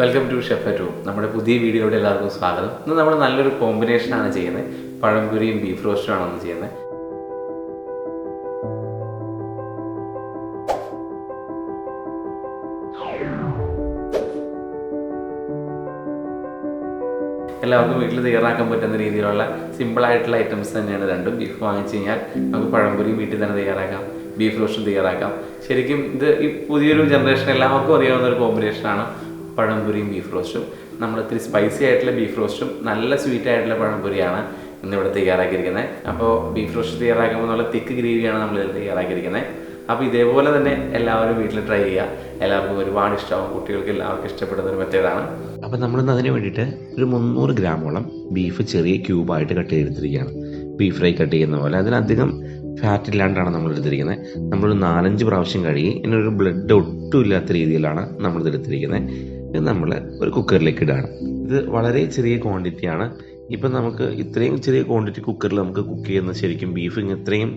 Welcome to chef to. നമ്മുടെ പുതിയ വീഡിയോയുടെ എല്ലാവർക്കും സ്വാഗതം. ഇന്ന് നമ്മൾ നല്ലൊരു കോമ്പിനേഷനാണ് ചെയ്യുന്നത്. പഴംപൊരിയും ബീഫ് റോസ്റ്റുമാണ് ഒന്ന് ചെയ്യുന്നത്. എല്ലാവർക്കും വീട്ടിൽ തയ്യാറാക്കാൻ പറ്റുന്ന രീതിയിലുള്ള സിമ്പിളായിട്ടുള്ള ഐറ്റംസ് തന്നെയാണ് രണ്ടും. ബീഫ് വാങ്ങിച്ചു കഴിഞ്ഞാൽ നമുക്ക് പഴംപൊരിയും വീട്ടിൽ തന്നെ തയ്യാറാക്കാം, ബീഫ് റോസ്റ്റും തയ്യാറാക്കാം. ശരിക്കും ഇത് ഈ പുതിയൊരു ജനറേഷൻ എല്ലാവർക്കും അറിയാവുന്ന ഒരു കോമ്പിനേഷനാണ് പഴംപൊരിയും ബീഫ് റോസ്റ്റും. നമ്മൾ ഇത്തിരി സ്പൈസി ആയിട്ടുള്ള ബീഫ് റോസ്റ്റും നല്ല സ്വീറ്റ് ആയിട്ടുള്ള പഴംപൊരിയാണ് ഇന്നിവിടെ തയ്യാറാക്കിയിരിക്കുന്നത്. അപ്പോൾ ബീഫ് റോസ്റ്റ് തയ്യാറാക്കുമ്പോൾ നല്ല തിക്ക് ഗ്രേവിയാണ് നമ്മളിതിൽ തയ്യാറാക്കിയിരിക്കുന്നത്. അപ്പോൾ ഇതേപോലെ തന്നെ എല്ലാവരും വീട്ടിൽ ട്രൈ ചെയ്യുക. എല്ലാവർക്കും ഒരുപാട് ഇഷ്ടമാവും, കുട്ടികൾക്ക് എല്ലാവർക്കും ഇഷ്ടപ്പെടുന്ന ഒരു മെത്തേഡാണ്. അപ്പോൾ നമ്മളിന്ന് അതിന് വേണ്ടിയിട്ട് ഒരു 300 ഗ്രാമോളം ബീഫ് ചെറിയ ക്യൂബായിട്ട് കട്ട് ചെയ്തെടുത്തിരിക്കുകയാണ്. ബീഫ് ഫ്രൈ കട്ട് ചെയ്യുന്ന പോലെ അതിനധികം ഫാറ്റ് ഇല്ലാണ്ടാണ് നമ്മൾ എടുത്തിരിക്കുന്നത്. നമ്മളൊരു 4-5 പ്രാവശ്യം കഴുകി ഇതിനൊരു ബ്ലഡ് ഒട്ടും ഇല്ലാത്ത രീതിയിലാണ് നമ്മളിത് എടുത്തിരിക്കുന്നത്. ഇത് നമ്മൾ ഒരു കുക്കറിലേക്ക് ഇടുകയാണ്. ഇത് വളരെ ചെറിയ ക്വാണ്ടിറ്റിയാണ്. ഇപ്പം നമുക്ക് ഇത്രയും ചെറിയ ക്വാണ്ടിറ്റി കുക്കറിൽ നമുക്ക് കുക്ക് ചെയ്യുന്നത് ശരിക്കും ബീഫ് ഇത്രയും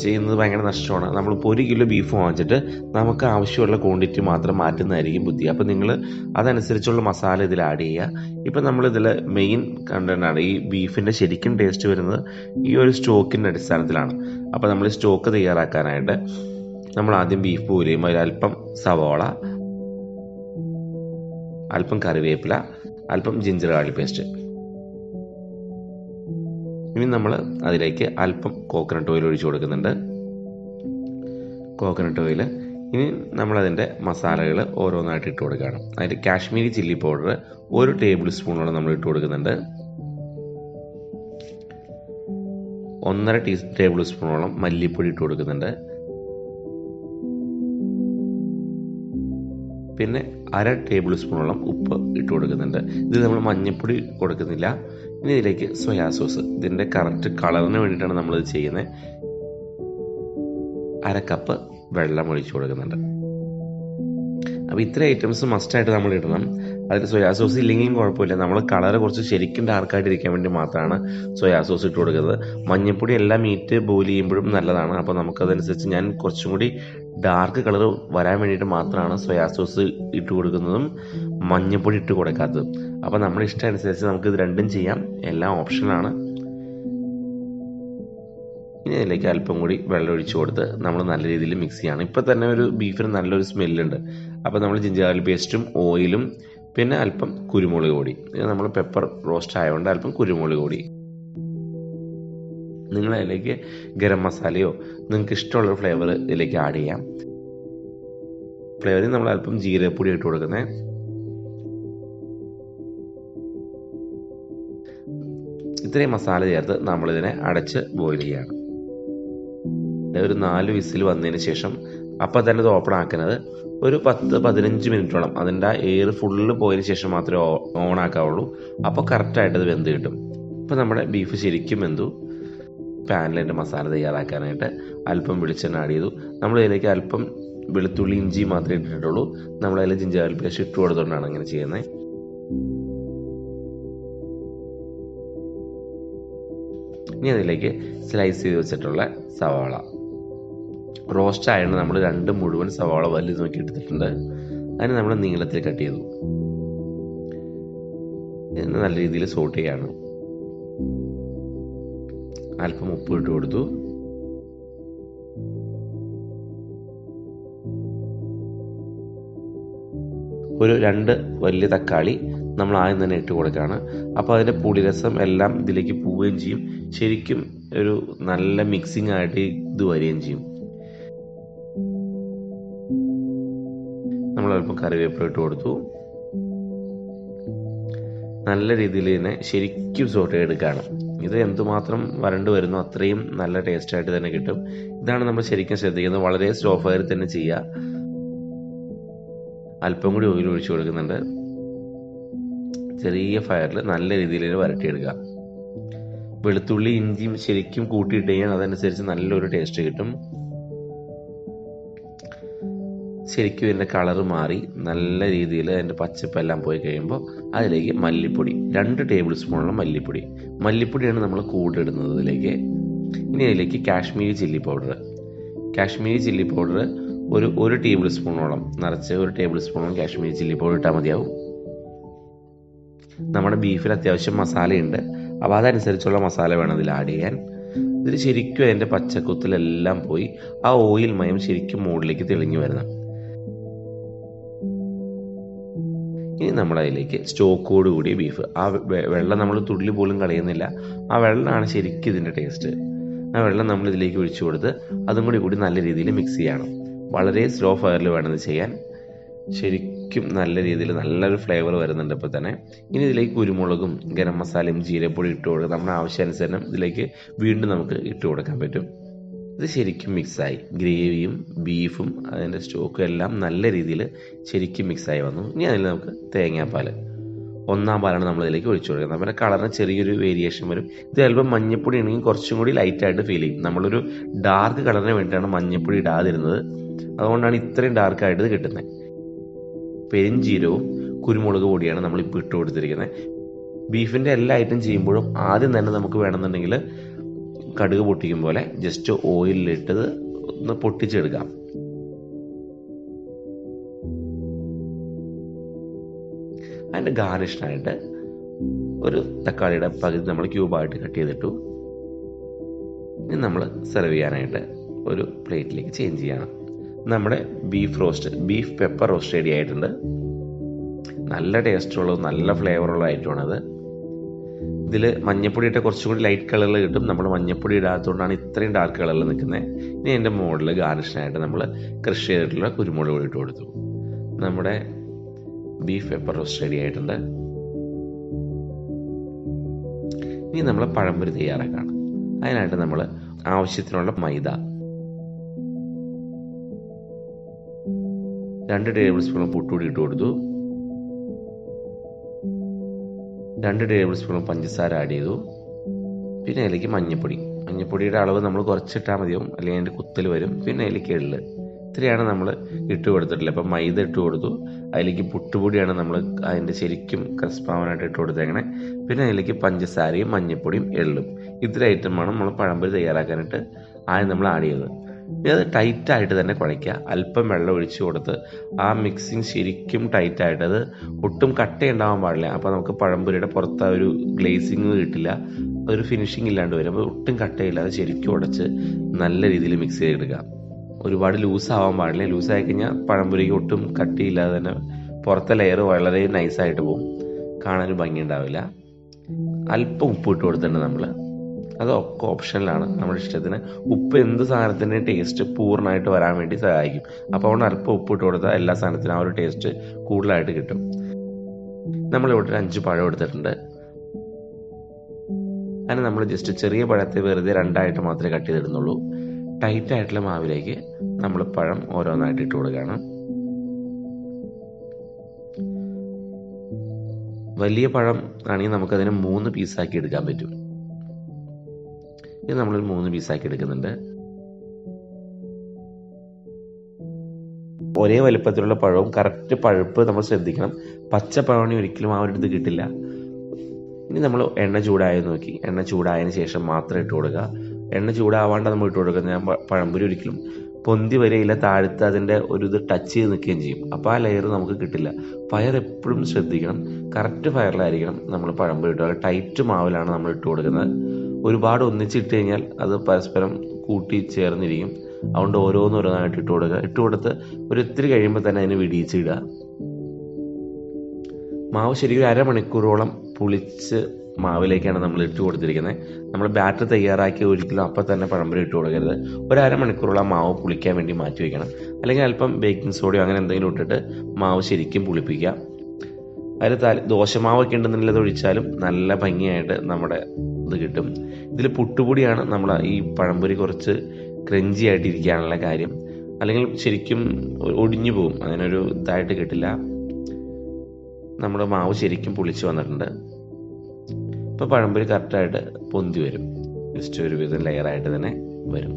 ചെയ്യുന്നത് ഭയങ്കര നഷ്ടമാണ്. നമ്മളിപ്പോൾ 1 കിലോ ബീഫ് വാങ്ങിച്ചിട്ട് നമുക്ക് ആവശ്യമുള്ള ക്വാണ്ടിറ്റി മാത്രം മാറ്റുന്നതായിരിക്കും ബുദ്ധി. അപ്പോൾ നിങ്ങൾ അതനുസരിച്ചുള്ള മസാല ഇതിൽ ആഡ് ചെയ്യുക. ഇപ്പം നമ്മളിതിൽ മെയിൻ കണ്ടൻ്റാണ് ഈ ബീഫിൻ്റെ ശരിക്കും ടേസ്റ്റ് വരുന്നത് ഈ ഒരു സ്റ്റോക്കിൻ്റെ അടിസ്ഥാനത്തിലാണ്. അപ്പോൾ നമ്മൾ സ്റ്റോക്ക് തയ്യാറാക്കാനായിട്ട് നമ്മൾ ആദ്യം ബീഫ് പൂരയും അതിലൽപ്പം സവോള, അല്പം കറിവേപ്പില, അല്പം ജിഞ്ചർ ഗാർലിക് പേസ്റ്റ്. ഇനി നമ്മൾ അതിലേക്ക് അല്പം കോക്കനട്ട് ഓയിൽ ഒഴിച്ചു കൊടുക്കുന്നുണ്ട്. Coconut oil. ഇനി നമ്മളതിൻ്റെ മസാലകൾ ഓരോന്നായിട്ട് ഇട്ട് കൊടുക്കുകയാണ്. അതിൽ കാശ്മീരി ചില്ലി പൗഡർ 1 ടേബിൾ സ്പൂണോളം നമ്മൾ ഇട്ട് കൊടുക്കുന്നുണ്ട്. 1.5 ടേബിൾ സ്പൂണോളം മല്ലിപ്പൊടി ഇട്ട് കൊടുക്കുന്നുണ്ട്. പിന്നെ 1/2 ടേബിൾ സ്പൂണോളം ഉപ്പ് ഇട്ട് കൊടുക്കുന്നുണ്ട്. ഇത് നമ്മൾ മഞ്ഞൾപ്പൊടി കൊടുക്കുന്നില്ല. ഇനി ഇതിലേക്ക് സോയാ സോസ്, ഇതിൻ്റെ കറക്റ്റ് കളറിന് വേണ്ടിയിട്ടാണ് നമ്മളിത് ചെയ്യുന്നത്. 1/2 കപ്പ് വെള്ളം ഒഴിച്ചു കൊടുക്കുന്നുണ്ട്. അപ്പോൾ ഇത്ര ഐറ്റംസ് മസ്റ്റായിട്ട് നമ്മൾ ഇടണം. അതിൽ സോയാ സോസ് ഇല്ലെങ്കിലും കുഴപ്പമില്ല. നമ്മൾ കളർ കുറച്ച് ശരിക്കും ഡാർക്കായിട്ടിരിക്കാൻ വേണ്ടി മാത്രമാണ് സോയാ സോസ് ഇട്ട് കൊടുക്കുന്നത്. മഞ്ഞൾപ്പൊടി എല്ലാ മീറ്റ് ബോയിൽ ചെയ്യുമ്പോഴും നല്ലതാണ്. അപ്പോൾ നമുക്കതനുസരിച്ച് ഞാൻ കുറച്ചും കൂടി ഡാർക്ക് കളർ വരാൻ വേണ്ടിയിട്ട് മാത്രമാണ് സോയാ സോസ് ഇട്ട് കൊടുക്കുന്നതും മഞ്ഞൾപ്പൊടി ഇട്ട് കൊടുക്കാത്തതും. അപ്പോൾ നമ്മുടെ ഇഷ്ടം അനുസരിച്ച് നമുക്കിത് രണ്ടും ചെയ്യാം. എല്ലാം ഓപ്ഷനാണ്. ഇനി അതിലേക്ക് അല്പം കൂടി വെള്ളം ഒഴിച്ചു കൊടുത്ത് നമ്മൾ നല്ല രീതിയിൽ മിക്സ് ചെയ്യണം. ഇപ്പം തന്നെ ഒരു ബീഫിന് നല്ലൊരു സ്മെല്ലുണ്ട്. അപ്പോൾ നമ്മൾ ജിഞ്ചർ ഗാർലിക് പേസ്റ്റും ഓയിലും പിന്നെ അല്പം കുരുമുളക് പൊടി, ഇത് നമ്മൾ പെപ്പർ റോസ്റ്റ് ആയതുകൊണ്ട് അല്പം കുരുമുളക് പൊടി. നിങ്ങൾ അതിലേക്ക് ഗരം മസാലയോ നിങ്ങൾക്ക് ഇഷ്ടമുള്ള ഫ്ലേവർ ഇതിലേക്ക് ആഡ് ചെയ്യാം. ഫ്ലേവറിൽ നമ്മൾ അല്പം ജീരകപ്പൊടി ഇട്ട് കൊടുക്കുന്നത്. ഇത്രയും മസാല ചേർത്ത് നമ്മളിതിനെ അടച്ച് ബോയിൽ ചെയ്യണം. ഒരു 4 വിസിൽ വന്നതിന് ശേഷം അപ്പം തന്നെ ഇത് ഓപ്പൺ ആക്കുന്നത് ഒരു 10-15 മിനിറ്റോളം അതിൻ്റെ എയർ ഫുള്ള് പോയതിന് ശേഷം മാത്രമേ ഓൺ ആക്കാവുള്ളൂ. അപ്പോൾ കറക്റ്റായിട്ട് അത് വെന്ത് കിട്ടും. ഇപ്പോൾ നമ്മുടെ ബീഫ് ശരിക്കും വെന്തു. പാനിൽ എൻ്റെ മസാല തയ്യാറാക്കാനായിട്ട് അല്പം വെളിച്ചെണ്ണ ആഡ് ചെയ്തു. നമ്മളിതിലേക്ക് അല്പം വെളുത്തുള്ളി ഇഞ്ചി മാത്രമേ ഇട്ടിട്ടുള്ളൂ. നമ്മളതിൽ ജിഞ്ചർ ഗാർലിക് പേസ്റ്റ് ഇട്ട് കൊടുത്തുകൊണ്ടാണ് അങ്ങനെ ചെയ്യുന്നത്. ഇനി അതിലേക്ക് സ്ലൈസ് ചെയ്ത് വെച്ചിട്ടുള്ള സവാള, റോസ്റ്റ് ആയതുകൊണ്ട് നമ്മൾ 2 മുഴുവൻ സവാള വലുത് നോക്കി എടുത്തിട്ടുണ്ട്. അതിന് നമ്മൾ നീളത്തിൽ കട്ട് ചെയ്തു. ഇതിന് നല്ല രീതിയിൽ സോട്ട് ചെയ്യാണ്. അല്പം ഉപ്പ് ഇട്ട് കൊടുത്തു. ഒരു 2 വലിയ തക്കാളി നമ്മൾ ആദ്യം തന്നെ ഇട്ട് കൊടുക്കുകയാണ്. അപ്പോൾ അതിൻ്റെ പുളിരസം എല്ലാം ഇതിലേക്ക് പോവുകയും ചെയ്യും. ശരിക്കും ഒരു നല്ല മിക്സിംഗ് ആയിട്ട് ഇത് വരികയും ചെയ്യും. നമ്മൾ അല്പം കറിവേപ്പില ഇട്ട് കൊടുത്തു. നല്ല രീതിയിൽ ഇതിനെ ശരിക്കും സോട്ട് ചെയ്തെടുക്കുകയാണ്. ഇത് എന്തുമാത്രം വരണ്ട് വരുന്നോ അത്രയും നല്ല ടേസ്റ്റായിട്ട് തന്നെ കിട്ടും. ഇതാണ് നമ്മൾ ശരിക്കും ശ്രദ്ധിക്കുന്നത്. വളരെ സ്ലോ ഫയറിൽ തന്നെ ചെയ്യുക. അല്പം കൂടി ഓയിൽ ഒഴിച്ചു കൊടുക്കുന്നുണ്ട്. ചെറിയ ഫയറിൽ നല്ല രീതിയിൽ വരട്ടിയെടുക്കുക. വെളുത്തുള്ളി ഇഞ്ചിയും ശരിക്കും കൂട്ടിയിട്ട് കഴിഞ്ഞാൽ അതനുസരിച്ച് നല്ലൊരു ടേസ്റ്റ് കിട്ടും. ശരിക്കും ഇതിൻ്റെ കളറ് മാറി നല്ല രീതിയിൽ അതിൻ്റെ പച്ചപ്പെല്ലാം പോയി കഴിയുമ്പോൾ അതിലേക്ക് മല്ലിപ്പൊടി 2 ടേബിൾ സ്പൂണോളം മല്ലിപ്പൊടിയാണ് നമ്മൾ കൂടിടുന്നത് ഇതിലേക്ക്. ഇനി അതിലേക്ക് കാശ്മീരി ചില്ലി പൗഡർ ഒരു ടേബിൾ സ്പൂണോളം നിറച്ച് ഒരു ടേബിൾ സ്പൂണോളം കാശ്മീരി ചില്ലി പൗഡർ ഇട്ടാൽ മതിയാവും. നമ്മുടെ ബീഫിൽ അത്യാവശ്യം മസാലയുണ്ട്, അപ്പോൾ അതനുസരിച്ചുള്ള മസാല വേണം ഇതിൽ ആഡ് ചെയ്യാൻ. ഇതിൽ ശരിക്കും അതിൻ്റെ പച്ചക്കുത്തിലെല്ലാം പോയി ആ ഓയിൽ മയം ശരിക്കും മുകളിലേക്ക് തെളിഞ്ഞു വരുന്നത്. ഇനി നമ്മളതിലേക്ക് സ്റ്റോക്കോട് കൂടിയ ബീഫ്, ആ വെള്ളം നമ്മൾ തുള്ളി പോലും കളയുന്നില്ല, ആ വെള്ളമാണ് ശരിക്കും ഇതിൻ്റെ ടേസ്റ്റ്. ആ വെള്ളം നമ്മൾ ഇതിലേക്ക് ഒഴിച്ചു കൊടുത്ത് അതും കൂടി നല്ല രീതിയിൽ മിക്സ് ചെയ്യണം. വളരെ സ്ലോ ഫയറിൽ വേണം ഇത് ചെയ്യാൻ. ശരിക്കും നല്ല രീതിയിൽ നല്ലൊരു ഫ്ലേവർ വരുന്നുണ്ട് ഇപ്പോൾ തന്നെ. ഇനി ഇതിലേക്ക് കുരുമുളകും ഗരം മസാലയും ജീരപ്പൊടി ഇട്ട് കൊടുക്കുക. നമ്മുടെ ആവശ്യാനുസരണം ഇതിലേക്ക് വീണ്ടും നമുക്ക് ഇട്ട് കൊടുക്കാൻ പറ്റും. ഇത് ശരിക്കും മിക്സായി, ഗ്രേവിയും ബീഫും അതിൻ്റെ സ്റ്റോക്കും എല്ലാം നല്ല രീതിയിൽ ശരിക്കും മിക്സായി വന്നു. ഇനി അതിൽ നമുക്ക് തേങ്ങാപ്പാൽ, 1 പാലാണ് നമ്മളിതിലേക്ക് ഒഴിച്ചു കൊടുക്കുന്നത്. നമ്മുടെ കളറിന് ചെറിയൊരു വേരിയേഷൻ വരും. ഇത് ചിലപ്പോൾ മഞ്ഞപ്പൊടി ആണെങ്കിൽ കുറച്ചും കൂടി ലൈറ്റായിട്ട് ഫീൽ ചെയ്യും. നമ്മളൊരു ഡാർക്ക് കളറിന് വേണ്ടിയിട്ടാണ് മഞ്ഞപ്പൊടി ഇടാതിരുന്നത്, അതുകൊണ്ടാണ് ഇത്രയും ഡാർക്കായിട്ട് ഇത് കിട്ടുന്നത്. പെരിഞ്ചീരവും കുരുമുളക് പൊടിയാണ് നമ്മളിപ്പോൾ ഇട്ട് കൊടുത്തിരിക്കുന്നത്. ബീഫിൻ്റെ എല്ലാ ഐറ്റം ചെയ്യുമ്പോഴും ആദ്യം തന്നെ നമുക്ക് വേണമെന്നുണ്ടെങ്കിൽ കടുക് പൊട്ടിക്കും പോലെ ജസ്റ്റ് ഓയിലിട്ടത് ഒന്ന് പൊട്ടിച്ചെടുക്കാം. അതിൻ്റെ ഗാർണിഷിനായിട്ട് ഒരു തക്കാളിയുടെ പകുതി നമ്മൾ ക്യൂബായിട്ട് കട്ട് ചെയ്തിട്ടു. ഇനി നമ്മൾ സെർവ് ചെയ്യാനായിട്ട് ഒരു പ്ലേറ്റിലേക്ക് ചേഞ്ച് ചെയ്യണം. നമ്മുടെ ബീഫ് പെപ്പർ റോസ്റ്റ് റെഡി ആയിട്ടുണ്ട്. നല്ല ടേസ്റ്റുള്ളതും നല്ല ഫ്ലേവറുള്ള ഐറ്റമാണത്. ഇതിൽ മഞ്ഞപ്പൊടി ഇട്ട കുറച്ചും കൂടി ലൈറ്റ് കളറിൽ കിട്ടും. നമ്മൾ മഞ്ഞപ്പൊടി ഇടാത്തതുകൊണ്ടാണ് ഇത്രയും ഡാർക്ക് കളറിൽ നിൽക്കുന്നത്. ഇനി അതിൻ്റെ മുകളിൽ ഗാർണിഷിനായിട്ട് നമ്മൾ ക്രഷ് ചെയ്തിട്ടുള്ള കുരുമുളക് പൊടി ഇട്ട് കൊടുത്തു. നമ്മുടെ ബീഫ് പെപ്പർ റോസ്റ്റ് റെഡി ആയിട്ടുണ്ട്. ഇനി നമ്മൾ പഴംപൊരി തയ്യാറാക്കണം. അതിനായിട്ട് നമ്മൾ ആവശ്യത്തിനുള്ള മൈദ 2 ടേബിൾ സ്പൂൺ പുട്ടുപൊടി ഇട്ട് കൊടുത്തു. 2 ടേബിൾ സ്പൂൺ പഞ്ചസാര ആഡ് ചെയ്തു. പിന്നെ അതിലേക്ക് മഞ്ഞപ്പൊടിയുടെ അളവ് നമ്മൾ കുറച്ചിട്ടാൽ മതിയാവും, അല്ലെങ്കിൽ അതിൻ്റെ കുത്തൽ വരും. പിന്നെ അതിലേക്ക് എള്ള്, ഇത്രയാണ് നമ്മൾ ഇട്ട് കൊടുത്തിട്ടില്ല. ഇപ്പം മൈദ ഇട്ട് കൊടുത്തു. അതിലേക്ക് പുട്ടുപൊടിയാണ് നമ്മൾ അതിൻ്റെ ശരിക്കും ക്രിസ്പാവാനായിട്ട് ഇട്ട് കൊടുത്തേക്കണേ. പിന്നെ അതിലേക്ക് പഞ്ചസാരയും മഞ്ഞപ്പൊടിയും എള്ളും, ഇത്രയും ഐറ്റമാണ് നമ്മൾ പഴംപൊരി തയ്യാറാക്കാനായിട്ട് ആദ്യം നമ്മൾ ആഡ് ചെയ്തത്. ഇനി അത് ടൈറ്റായിട്ട് തന്നെ കുഴയ്ക്കുക. അല്പം വെള്ളം ഒഴിച്ച് കൊടുത്ത് ആ മിക്സിങ് ശരിക്കും ടൈറ്റായിട്ട്, അത് ഒട്ടും കട്ടയുണ്ടാവാൻ പാടില്ല. അപ്പോൾ നമുക്ക് പഴംപൊരിയുടെ പുറത്ത് ഒരു ഗ്ലേസിങ് കിട്ടില്ല, അതൊരു ഫിനിഷിങ് ഇല്ലാണ്ട് വരും. അപ്പോൾ ഒട്ടും കട്ടയില്ലാതെ ശരിക്കും ഉടച്ച് നല്ല രീതിയിൽ മിക്സ് ചെയ്തെടുക്കുക. ഒരുപാട് ലൂസാവാൻ പാടില്ല. ലൂസായി കഴിഞ്ഞാൽ പഴംപൊരിക്ക് ഒട്ടും കട്ടിയില്ലാതെ തന്നെ പുറത്തെ ലെയർ വളരെ നൈസായിട്ട് പോകും, കാണാനും ഭംഗി ഉണ്ടാവില്ല. അല്പം ഉപ്പ് ഇട്ട് കൊടുത്തിട്ടുണ്ട് നമ്മൾ, അതൊക്കെ ഓപ്ഷനിലാണ്, നമ്മുടെ ഇഷ്ടത്തിന്. ഉപ്പ് എന്ത് സാധനത്തിൻ്റെയും ടേസ്റ്റ് പൂർണ്ണമായിട്ട് വരാൻ വേണ്ടി സഹായിക്കും. അപ്പോൾ അതുകൊണ്ട് അല്പം ഉപ്പ് ഇട്ട് കൊടുത്താൽ എല്ലാ സാധനത്തിനും ആ ഒരു ടേസ്റ്റ് കൂടുതലായിട്ട് കിട്ടും. നമ്മളിവിടെ 5 പഴം എടുത്തിട്ടുണ്ട്. അതിന് നമ്മൾ ജസ്റ്റ് ചെറിയ പഴത്തെ വെറുതെ 2 മാത്രമേ കട്ട് ചെയ്തിടുന്നുള്ളൂ. ടൈറ്റായിട്ടുള്ള മാവിലേക്ക് നമ്മൾ പഴം ഓരോന്നായിട്ട് ഇട്ട് കൊടുക്കുകയാണ്. വലിയ പഴം ആണെങ്കിൽ നമുക്കതിനെ 3 പീസാക്കി എടുക്കാൻ പറ്റും. ഇത് നമ്മൾ 3 പീസാക്കി എടുക്കുന്നുണ്ട്. ഒരേ വലുപ്പത്തിലുള്ള പഴവും കറക്റ്റ് പഴുപ്പ് നമ്മൾ ശ്രദ്ധിക്കണം. പച്ച പഴവണി ഒരിക്കലും ആ ഒരു ഇത് കിട്ടില്ല. ഇനി നമ്മൾ എണ്ണ ചൂടായി നോക്കി, എണ്ണ ചൂടായതിന് ശേഷം മാത്രം ഇട്ട് കൊടുക്കുക. എണ്ണ ചൂടാവാണ്ട് നമ്മൾ ഇട്ട് കൊടുക്കുന്നത് ഞാൻ പഴംപൊരി ഒരിക്കലും പൊന്തി വരികയില്ല, താഴത്ത് അതിൻ്റെ ഒരു ഇത് ടച്ച് ചെയ്ത് നിൽക്കുകയും ചെയ്യും. അപ്പോൾ ആ ലെയർ നമുക്ക് കിട്ടില്ല. ഫയർ എപ്പോഴും ശ്രദ്ധിക്കണം, കറക്റ്റ് ഫയറിലായിരിക്കണം നമ്മൾ പഴംപൊരി ഇട്ട് കൊടുക്കുക. ടൈറ്റ് മാവിലാണ് നമ്മൾ ഇട്ട് കൊടുക്കുന്നത്. ഒരുപാട് ഒന്നിച്ചിട്ട് കഴിഞ്ഞാൽ അത് പരസ്പരം കൂട്ടി ചേർന്നിരിക്കും. അതുകൊണ്ട് ഓരോന്നായിട്ട് ഇട്ട് കൊടുക്കുക. ഇട്ട് കൊടുത്ത് ഒരു ഇത്തിരി കഴിയുമ്പോൾ തന്നെ അതിന് വിടിയിച്ചിടുക. മാവ് ശരിക്കും 1/2 മണിക്കൂറോളം പുളിച്ച് മാവിലേക്കാണ് നമ്മൾ ഇട്ട് കൊടുത്തിരിക്കുന്നത്. നമ്മൾ ബാറ്റർ തയ്യാറാക്കി ഒരിക്കലും അപ്പം തന്നെ പഴംപൊരി ഇട്ട് കൊടുക്കരുത്. 1/2 മണിക്കൂറോളം മാവ് പുളിക്കാൻ വേണ്ടി മാറ്റി വയ്ക്കണം. അല്ലെങ്കിൽ അല്പം ബേക്കിംഗ് സോഡയോ അങ്ങനെ എന്തെങ്കിലും ഇട്ടിട്ട് മാവ് ശരിക്കും പുളിപ്പിക്കുക. അതിൽ ദോശമാവൊക്കെ ഉണ്ടെന്നുള്ളത് ഒഴിച്ചാലും നല്ല ഭംഗിയായിട്ട് നമ്മുടെ ഇത് കിട്ടും. ഇതിൽ പുട്ടുപൊടിയാണ് നമ്മൾ ഈ പഴംപൊരി കുറച്ച് ക്രഞ്ചി ആയിട്ടിരിക്കാനുള്ള കാര്യം. അല്ലെങ്കിൽ ശരിക്കും ഒടിഞ്ഞു പോകും, അതിനൊരു ഇതായിട്ട് കിട്ടില്ല. നമ്മുടെ മാവ് ശരിക്കും പുളിച്ച് വന്നിട്ടുണ്ട്. ഇപ്പോൾ പഴംപൊരി കറക്റ്റായിട്ട് പൊന്തി വരും. ജസ്റ്റ് ഒരു വിധം ലെയറായിട്ട് തന്നെ വരും.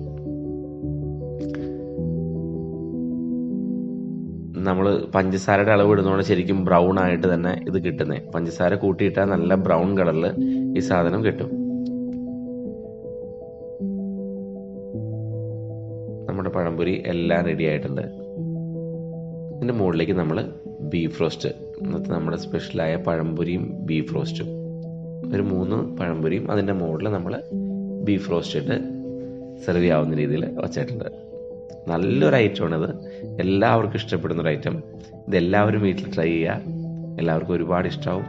നമ്മൾ പഞ്ചസാരയുടെ അളവ് ഇടുന്നതുകൊണ്ട് ശരിക്കും ബ്രൗൺ ആയിട്ട് തന്നെ ഇത് കിട്ടുന്നത്. പഞ്ചസാര കൂട്ടിയിട്ടാൽ നല്ല ബ്രൗൺ കളറിൽ ഈ സാധനം കിട്ടും. നമ്മുടെ പഴംപൊരി എല്ലാം റെഡി ആയിട്ടുണ്ട്. ഇതിൻ്റെ മുകളിലേക്ക് നമ്മൾ ബീഫ് റോസ്റ്റ്, ഇന്നത്തെ നമ്മുടെ സ്പെഷ്യലായ പഴംപൊരിയും ബീഫ് റോസ്റ്റും, ഒരു 3 പഴംപൊരിയും അതിൻ്റെ മുകളിൽ നമ്മൾ ബീഫ് റോസ്റ്റ് ഇട്ട് സെർവ് ചെയ്യാവുന്ന രീതിയിൽ വച്ചിട്ടുണ്ട്. നല്ലൊരു ഐറ്റമാണിത്, എല്ലാവർക്കും ഇഷ്ടപ്പെടുന്നൊരു ഐറ്റം. ഇതെല്ലാവരും വീട്ടിൽ ട്രൈ ചെയ്യുക, എല്ലാവർക്കും ഒരുപാട് ഇഷ്ടമാവും.